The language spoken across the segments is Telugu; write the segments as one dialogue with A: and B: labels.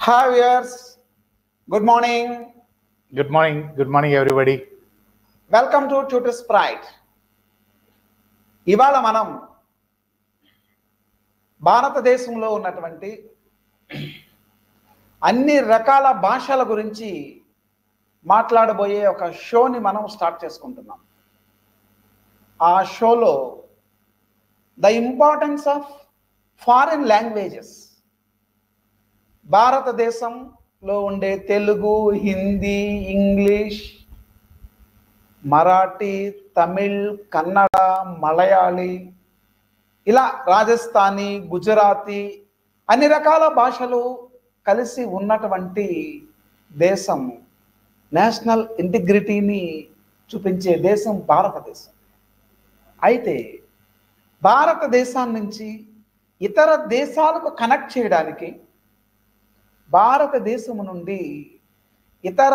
A: Hi viewers, good morning.
B: Good morning everybody.
A: Welcome to Tutor Sprite. ఇవాళ మనం భారతదేశంలో ఉన్నటువంటి అన్ని రకాల భాషల గురించి మాట్లాడబోయే ఒక షోని మనం స్టార్ట్ చేసుకుంటున్నాం. ఆ షోలో the importance of foreign languages, భారతదేశంలో ఉండే తెలుగు, హిందీ, ఇంగ్లీష్, మరాఠీ, తమిళ్, కన్నడ, మలయాళీ, ఇలా రాజస్థానీ, గుజరాతీ, అన్ని రకాల భాషలు కలిసి ఉన్నటువంటి దేశం, నేషనల్ ఇంటిగ్రిటీని చూపించే దేశం భారతదేశం. అయితే భారతదేశం నుంచి ఇతర దేశాలకు కనెక్ట్ చేయడానికి, భారతదేశం నుండి ఇతర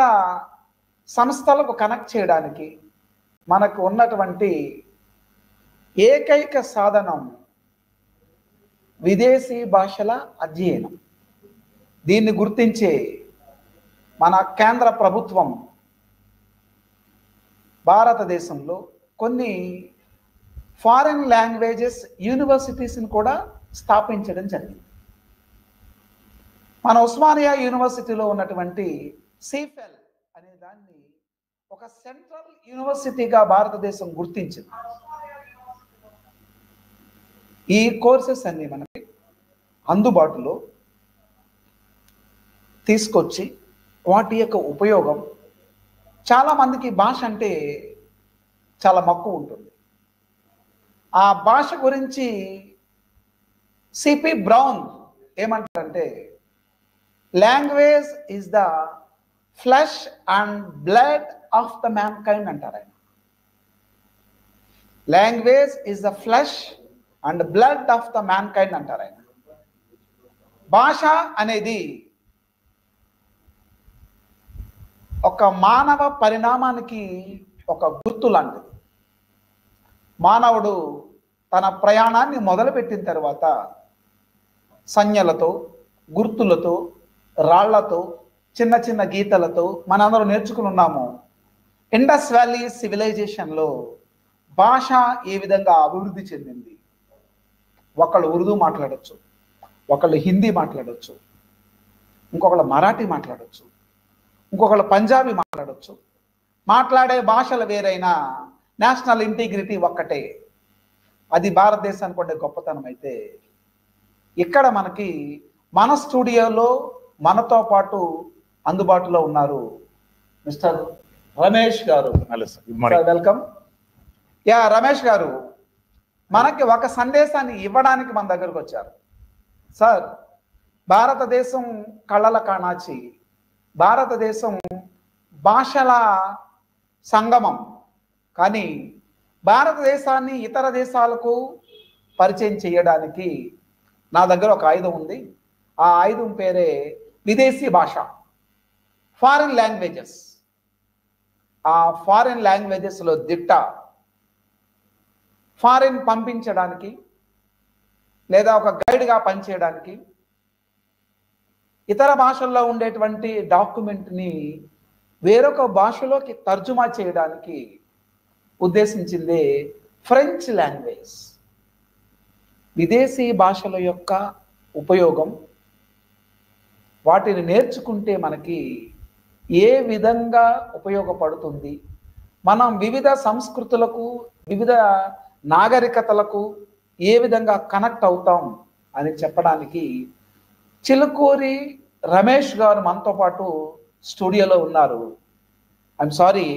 A: సంస్థలకు కనెక్ట్ చేయడానికి మనకు ఉన్నటువంటి ఏకైక సాధనం విదేశీ భాషల అధ్యయనం. దీన్ని గుర్తించే మన కేంద్ర ప్రభుత్వం భారతదేశంలో కొన్ని ఫారిన్ లాంగ్వేజెస్ యూనివర్సిటీస్ని కూడా స్థాపించడం జరిగింది. మన ఉస్మానియా యూనివర్సిటీలో ఉన్నటువంటి సిఫెల్ అనే దాన్ని ఒక సెంట్రల్ యూనివర్సిటీగా భారతదేశం గుర్తించింది. ఈ కోర్సెస్ అన్ని మనకి అందుబాటులో తీసుకొచ్చి వాటి యొక్క ఉపయోగం, చాలామందికి భాష అంటే చాలా మక్కువ ఉంటుంది. ఆ భాష గురించి సిపి బ్రౌన్ ఏమంటారంటే, language is the flesh and blood of the man kind అంటారు ఆయన. Language is the flesh and blood of the man kind అంటారు ఆయన. భాష అనేది ఒక మానవ పరిణామానికి ఒక గుర్తు లాంటిది. మానవుడు తన ప్రయాణాన్ని మొదలుపెట్టిన తర్వాత సంజ్ఞలతో, గుర్తులతో, రాళ్లతో, చిన్న చిన్న గీతలతో మనందరూ నేర్చుకుని ఉన్నాము. ఇండస్ వ్యాలీ సివిలైజేషన్లో భాష ఏ విధంగా అభివృద్ధి చెందింది. ఒకళ్ళు ఉర్దూ మాట్లాడచ్చు, ఒకళ్ళు హిందీ మాట్లాడచ్చు, ఇంకొకళ్ళు మరాఠీ మాట్లాడచ్చు, ఇంకొకళ్ళు పంజాబీ మాట్లాడచ్చు. మాట్లాడే భాషలు వేరైనా నేషనల్ ఇంటిగ్రిటీ ఒక్కటే. అది భారతదేశానికి ఉండే గొప్పతనం. అయితే ఇక్కడ మనకి మన స్టూడియోలో మనతో పాటు అందుబాటులో ఉన్నారు మిస్టర్ రమేష్ గారు. వెల్కమ్. యా రమేష్ గారు, మనకి ఒక సందేశాన్ని ఇవ్వడానికి మన దగ్గరకు వచ్చారు. సార్, భారతదేశం కళల కాణాచి, భారతదేశం భాషల సంగమం. కానీ భారతదేశాన్ని ఇతర దేశాలకు పరిచయం చేయడానికి నా దగ్గర ఒక ఆయుధం ఉంది. ఆ ఆయుధం పేరే విదేశీ భాష, ఫారిన్ లాంగ్వేజెస్. ఆ ఫారిన్ లాంగ్వేజెస్లో దిట్ట, ఫారిన్ పంపించడానికి లేదా ఒక గైడ్గా పనిచేయడానికి, ఇతర భాషల్లో ఉండేటువంటి డాక్యుమెంట్ని వేరొక భాషలోకి తర్జుమా చేయడానికి ఉద్దేశించిందే ఫ్రెంచ్ లాంగ్వేజ్. విదేశీ భాషల యొక్క ఉపయోగం, వాటిని నేర్చుకుంటే మనకి ఏ విధంగా ఉపయోగపడుతుంది, మనం వివిధ సంస్కృతులకు, వివిధ నాగరికతలకు ఏ విధంగా కనెక్ట్ అవుతాం అని చెప్పడానికి చిలుకూరి రమేష్ గారు మనతో పాటు స్టూడియోలో ఉన్నారు. ఐఎమ్ సారీ,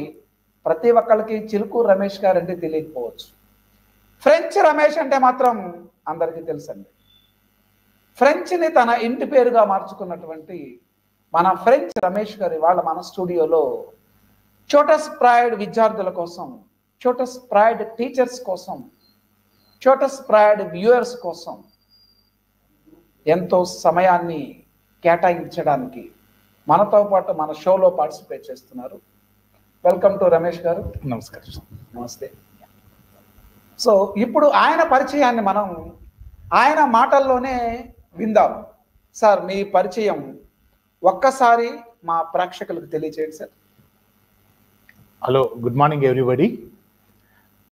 A: ప్రతి ఒక్కరికి చిలుకూరి రమేష్ గారు అంటే తెలియకపోవచ్చు. ఫ్రెంచ్ రమేష్ అంటే మాత్రం అందరికీ తెలుసండి. ఫ్రెంచ్ని తన ఇంటి పేరుగా మార్చుకున్నటువంటి మన ఫ్రెంచ్ రమేష్ గారు ఇవాళ మన స్టూడియోలో చోటస్ ప్రైడ్ విద్యార్థుల కోసం, చోటస్ ప్రైడ్ టీచర్స్ కోసం, చోటస్ ప్రైడ్ వ్యూయర్స్ కోసం ఎంతో సమయాన్ని కేటాయించడానికి మనతో పాటు మన షోలో పార్టిసిపేట్ చేస్తున్నారు. వెల్కమ్ టు రమేష్ గారు.
B: నమస్కారం.
A: నమస్తే. సో ఇప్పుడు ఆయన పరిచయాన్ని మనం ఆయన మాటల్లోనే విందాం. సార్, మీ పరిచయం ఒక్కసారి మా ప్రేక్షకులకు తెలియచేయండి sir.
B: Hello, good morning, everybody.